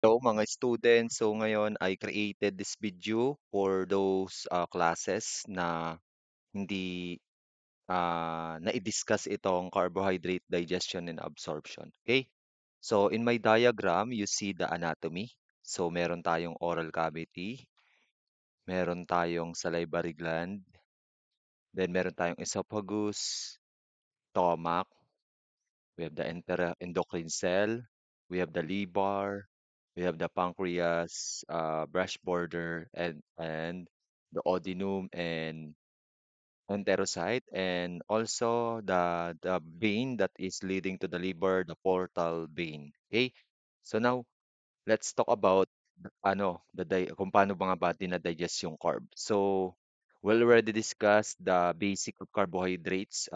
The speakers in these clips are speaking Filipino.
Hello mga students. So ngayon I created this video for those classes na hindi na-discuss itong carbohydrate digestion and absorption. Okay? So in my diagram, you see the anatomy. So meron tayong oral cavity, meron tayong salivary gland, then meron tayong esophagus, stomach, we have the endocrine cell, we have the liver, we have the pancreas, brush border, and the duodenum and enterocyte, and also the vein that is leading to the liver, the portal vein. Okay, so now let's talk about kung paano ba nga ba dina-digest yung carb. So, we already discussed the basic of carbohydrates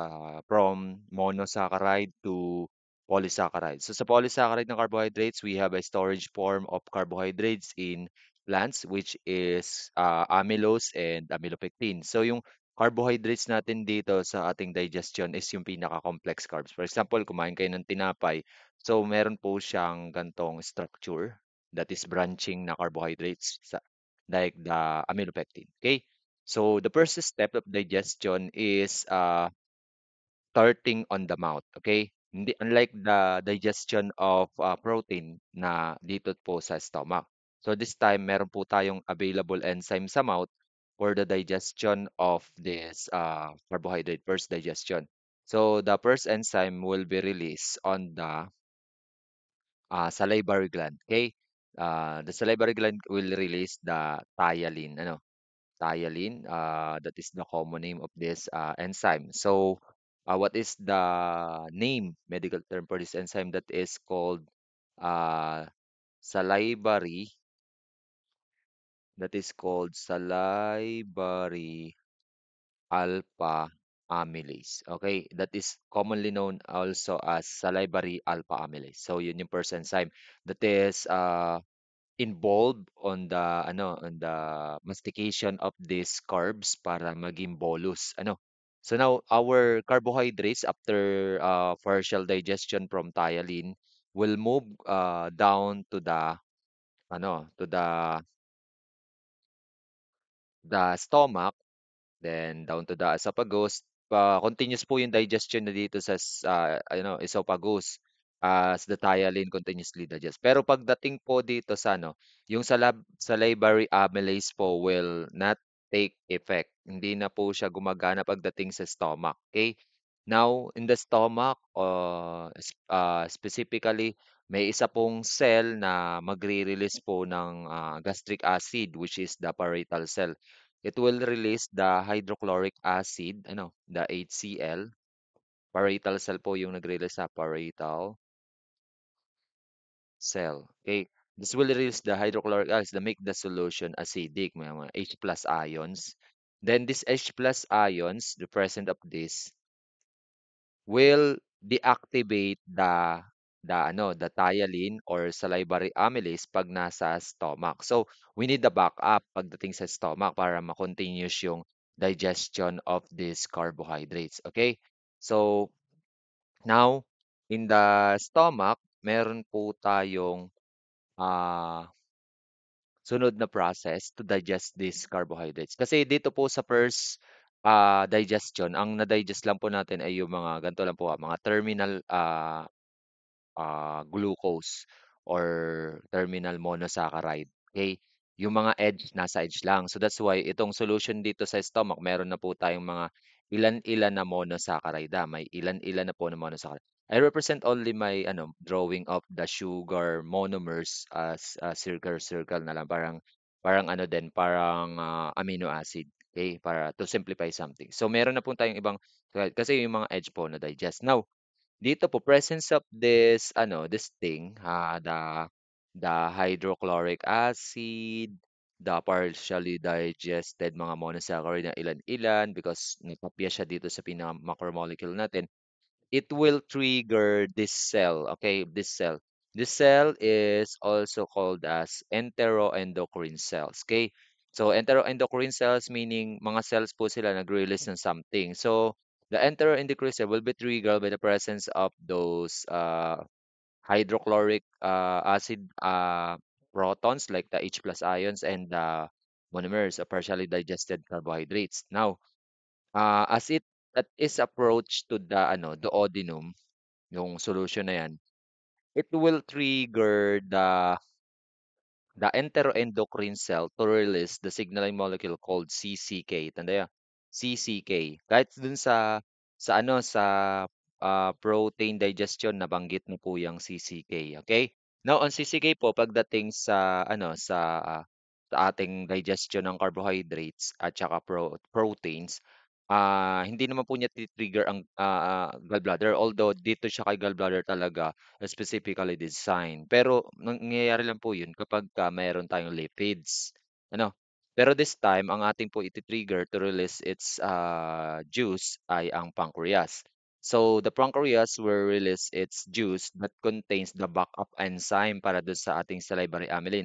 from monosaccharide to polysaccharide. So, sa polysaccharide ng carbohydrates, we have a storage form of carbohydrates in plants which is amylose and amylopectin. So, yung carbohydrates natin dito sa ating digestion is yung pinaka-complex carbs. For example, kumain kayo ng tinapay, so meron po siyang gantong structure that is branching na carbohydrates like the amylopectin. Okay? So the first step of digestion is starting on the mouth. Okay? Hindi, unlike the digestion of protein na dito po sa stomach. So this time, meron po tayong available enzyme sa mouth for the digestion of this carbohydrate, first digestion. So the first enzyme will be released on the salivary gland. Okay? The salivary gland will release the thiolin. Thiolin. That is the common name of this enzyme. So, what is the medical term for this enzyme? That is called uh, salivary. That is called salivary alpha amylase. Okay, that is commonly known also as salivary alpha amylase. So, yun yung first enzyme that is involved on the mastication of these carbs para maging bolus. So now our carbohydrates after partial digestion from thiolin will move down to the stomach, then down to the esophagus. Continuous po yung digestion na dito sa esophagus as the thiolin continuously digest. Pero pagdating po dito sa yung salivary amylase po will not take effect. Hindi na po siya gumagana pagdating sa stomach. Okay? Now, in the stomach, specifically, may isa pong cell na magre-release po ng gastric acid, which is the parietal cell. It will release the hydrochloric acid, the HCl. Parietal cell po yung nag-release sa parietal cell. Okay. This will release the hydrochloric acid to make the solution acidic, may mga H plus ions. Then this H plus ions, the present of this, will deactivate the thiolin or salivary amylase pag nasa stomach. So, we need the backup pagdating sa stomach para ma-continuous yung digestion of these carbohydrates. Okay? So, now, in the stomach, meron po tayong ah, sunod na process to digest these carbohydrates. Kasi dito po sa first digestion, ang na-digest lang po natin ay yung mga ganito lang po, mga terminal glucose or terminal monosaccharide. Okay? Yung mga edge, nasa edge lang. So that's why itong solution dito sa stomach, meron na po tayong mga ilan-ilan na monosaccharide. May ilan-ilan na po na monosaccharide. I represent only my drawing of the sugar monomers as circle na lang. Parang parang amino acid. Okay? Para to simplify something. So meron na po tayong ibang, kasi yung mga edge po na digest. Now, dito po presence of this thing, the hydrochloric acid, the partially digested mga monosaccharide na ilan-ilan because nakopya siya dito sa pinaka-macromolecule natin. It will trigger this cell, okay, this cell. This cell is also called as enteroendocrine cells, okay? So enteroendocrine cells meaning mga cells po sila nag-release ng something. So the enteroendocrine cell will be triggered by the presence of those hydrochloric acid protons like the H plus ions and the monomers of partially digested carbohydrates. Now, as that is approached to the duodenum, yung solution na yan, it will trigger the enteroendocrine cell to release the signaling molecule called CCK. Tanda yan? CCK. Kahit dun sa protein digestion nabanggit mo po yung CCK, okay? Now, ang CCK po pagdating sa ating digestion ng carbohydrates at saka proteins, hindi naman po niya trigger ang gallbladder, although dito siya kay gallbladder talaga specifically designed. Pero nangyayari lang po 'yun kapagka mayroon tayong lipids, ano. Pero this time ang ating po iti-trigger to release its juice ay ang pancreas. So the pancreas will release its juice that contains the backup enzyme para dun sa ating salivary amylase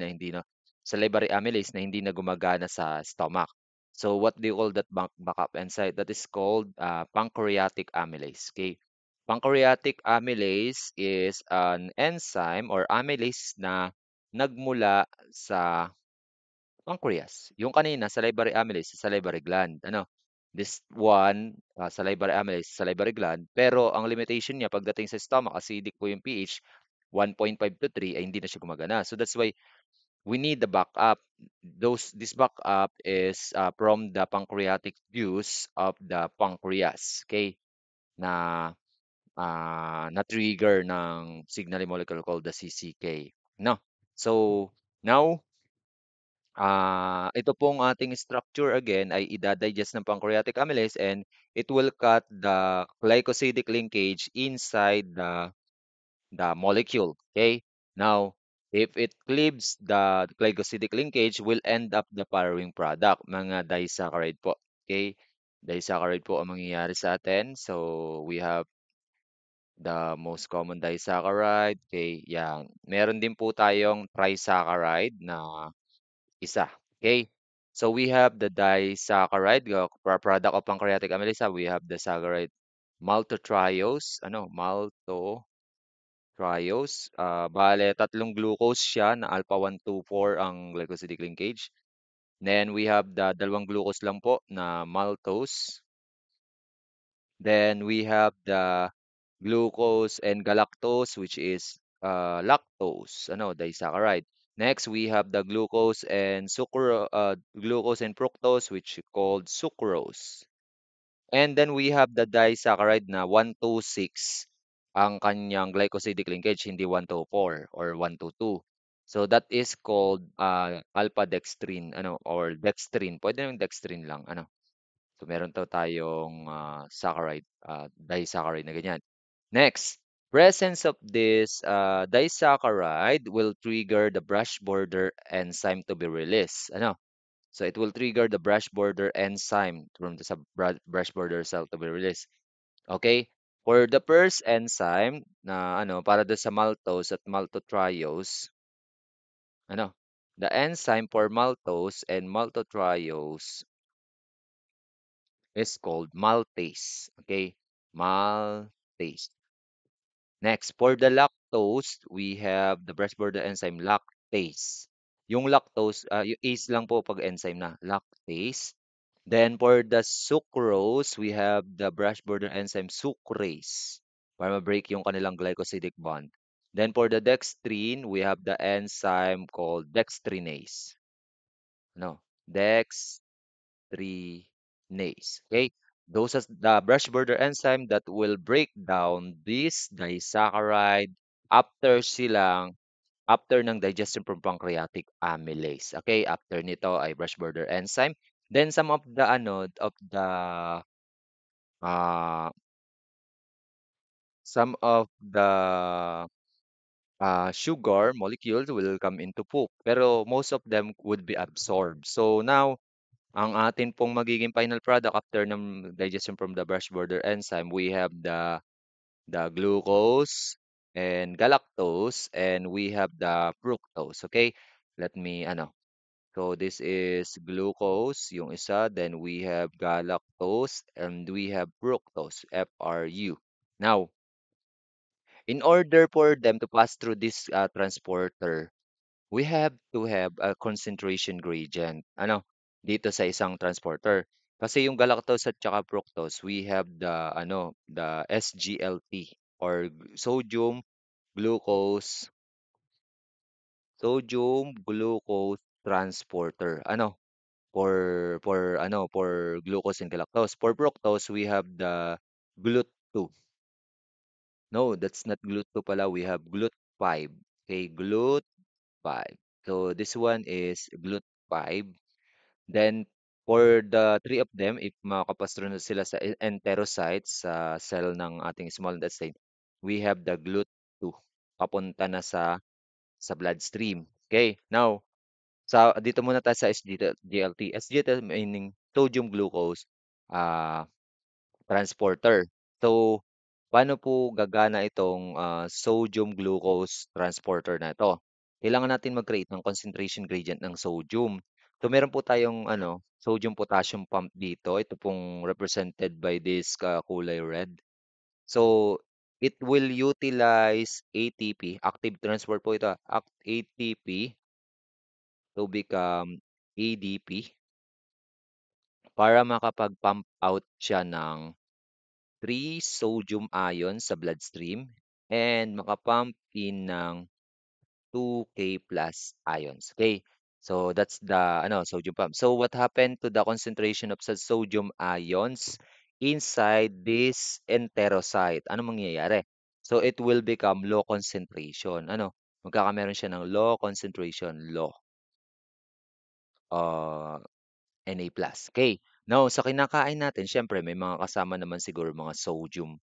na hindi na gumagana sa stomach. So what do you call that backup enzyme? That is called pancreatic amylase. Okay. Pancreatic amylase is an enzyme or amylase na nagmula sa pancreas. Yung kanina, salivary amylase sa salivary gland. Ano? This one, salivary amylase sa salivary gland. Pero ang limitation niya pagdating sa stomach, acidic po yung pH, 1.5 to 3 ay hindi na siya gumagana. So that's why we need the backup. This backup is from the pancreatic juice of the pancreas. Okay? Na na-trigger ng signaling molecule called the CCK. No? So, now, ito pong ating structure again ay ida-digest ng pancreatic amylase and it will cut the glycosidic linkage inside the molecule. Okay. Now, if it cleaves the glycosidic linkage, will end up the following product, mga disaccharide po. Okay. Disaccharide po ang mangyayari sa atin. So, we have the most common disaccharide. Okay. Yan. Meron din po tayong trisaccharide na isa. Okay. So, we have the disaccharide, product of pancreatic amylase. We have the saccharide maltotriose, triose. Bale, tatlong glucose siya na alpha 1, 2, 4 ang glycosidic linkage. Then we have the dalawang glucose lang po na maltose. Then we have the glucose and galactose which is lactose, disaccharide. Next, we have the glucose and fructose which is called sucrose. And then we have the disaccharide na 1, 2, 6 ang kanyang glycosidic linkage, hindi 1, 2, 4 or 1, 2, 2. So that is called alpha dextrine or dextrine. Pwede naman dextrine lang So meron tayong disaccharide na ganyan. Next, presence of this disaccharide will trigger the brush border enzyme to be released. So it will trigger the brush border enzyme from the brush border cell to be released. Okay? For the first enzyme na para do sa maltose at maltotriose, ano, the enzyme for maltose and maltotriose is called maltase. Okay? Maltase. Next, for the lactose, we have the brush border enzyme lactase. Yung lactose, yung ase lang po pag enzyme na, lactase. Then for the sucrose, we have the brush border enzyme sucrase para ma-break yung kanilang glycosidic bond. Then for the dextrine, we have the enzyme called dextrinase. Dextrinase. Okay? Those are the brush border enzyme that will break down this disaccharide after silang after ng digestion from pancreatic amylase. Okay, after nito ay brush border enzyme. Then uh, some of the sugar molecules will come into poop, pero most of them would be absorbed. So now, ang atin pong magiging final product after ng digestion from the brush border enzyme, we have the glucose and galactose, and we have the fructose. Okay, let me so this is glucose, yung isa, then we have galactose, and we have fructose, FRU. Now, in order for them to pass through this transporter, we have to have a concentration gradient, dito sa isang transporter. Kasi yung galactose at saka fructose, we have the SGLT or glucose, sodium glucose transporter. For glucose and galactose. For fructose, we have the GLUT2. No, that's not GLUT2 pala. We have GLUT5. Okay, GLUT5. So this one is GLUT5. Then for the three of them, if makapastro na sila sa enterocytes sa cell ng ating small intestine, we have the GLUT2 papunta na sa bloodstream. Okay, now dito muna tayo sa SGLT. SGLT meaning sodium glucose ah transporter. So, paano po gagana itong sodium glucose transporter na ito? Kailangan natin mag-create ng concentration gradient ng sodium. So, meron po tayong sodium potassium pump dito. Ito pong represented by this kulay red. So, it will utilize ATP, active transport po ito, ATP to become ADP para makapag-pump out siya ng 3 sodium ions sa bloodstream and makapump in ng 2K plus ions. Okay? So that's the sodium pump. So what happened to the concentration of sa sodium ions inside this enterocyte? Ano mangyayari? So it will become low concentration. Magkakameron siya ng low concentration, low. Uh, Na+. Okay. Now, sa kinakain natin, syempre may mga kasama naman siguro mga sodium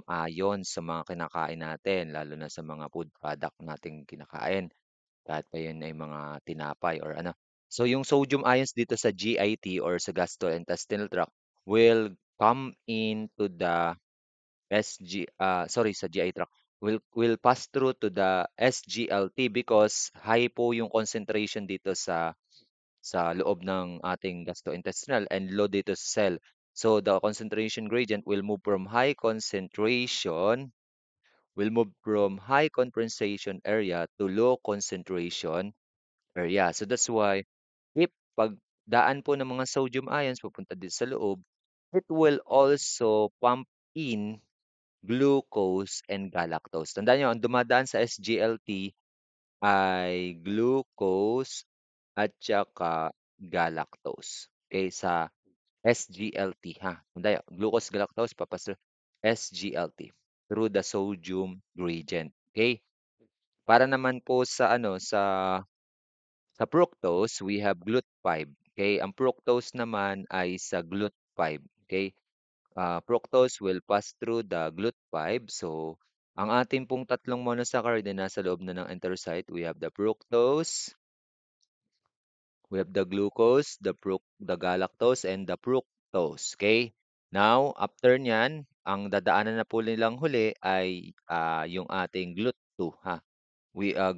ions sa mga kinakain natin, lalo na sa mga food product nating kinakain. Kahit pa yun ay mga tinapay or ano. So, yung sodium ions dito sa GIT or sa gastrointestinal tract will come into the sa GI tract will pass through to the SGLT because high po yung concentration dito sa loob ng ating gastrointestinal and low dito sa cell. So the concentration gradient will move from high concentration area to low concentration area. So that's why if pagdaan po ng mga sodium ions pupunta dito sa loob, it will also pump in glucose and galactose. Tandaan nyo, ang dumadaan sa SGLT ay glucose at saka galactose. Okay, sa SGLT ha. Hindi, glucose galactose papasok SGLT through the sodium gradient. Okay? Para naman po sa fructose, we have GLUT5. Okay? Ang fructose naman ay sa GLUT5. Okay? Fructose will pass through the GLUT5. So, ang ating pong tatlong monosaccharide na nasa loob na ng enterocyte, we have the fructose, we have the glucose, the galactose, and the fructose. Okay? Now, after nyan, ang dadaanan na po nilang huli ay yung ating GLUT2. Ha?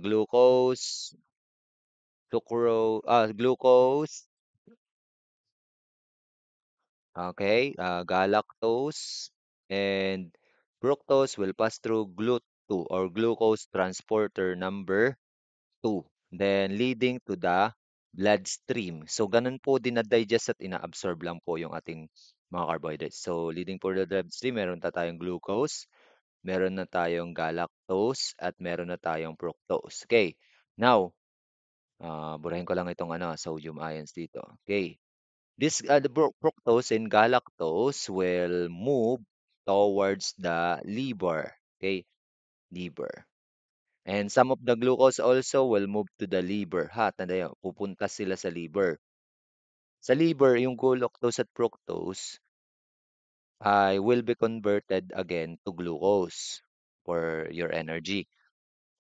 Glucose, glucose, okay, galactose, and fructose will pass through GLUT2 or glucose transporter number 2, then leading to the bloodstream. So, ganun po dinadigest at ina-absorb lang po yung ating mga carbohydrates. So, leading for the bloodstream, meron na tayong glucose, meron na tayong galactose, at meron na tayong fructose. Okay. Now, burahin ko lang itong sodium ions dito. Okay. The fructose and galactose will move towards the liver. Okay. Liver. And some of the glucose also will move to the liver. Ha, tanda pupunta sila sa liver. Sa liver, yung galactose at fructose ay will be converted again to glucose for your energy.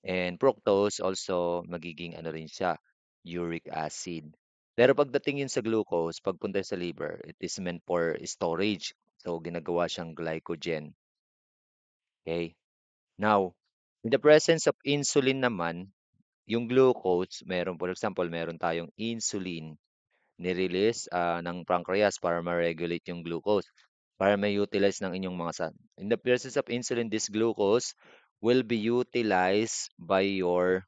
And fructose also magiging rin siya, uric acid. Pero pagdating yun sa glucose, pagpunta sa liver, it is meant for storage. So, ginagawa siyang glycogen. Okay? Now, in the presence of insulin naman, yung glucose, for example, meron tayong insulin, nirelease ng pancreas para ma-regulate yung glucose, para ma-utilize ng inyong mga In the presence of insulin, this glucose will be utilized by your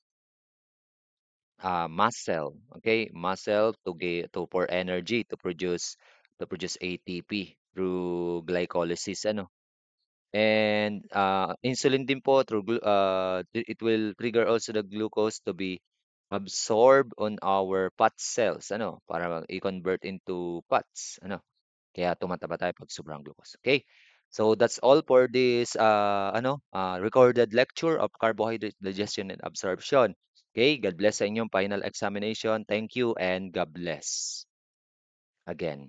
muscle. Okay, muscle to for energy to produce ATP through glycolysis. Ano, and insulin din po through it will trigger also the glucose to be absorbed on our fat cells. Ano, para i-convert into fats. Ano, kaya tumataba tayo pag sobrang glucose. Okay? So that's all for this recorded lecture of carbohydrate digestion and absorption. Okay? God bless sa inyong final examination. Thank you and God bless again.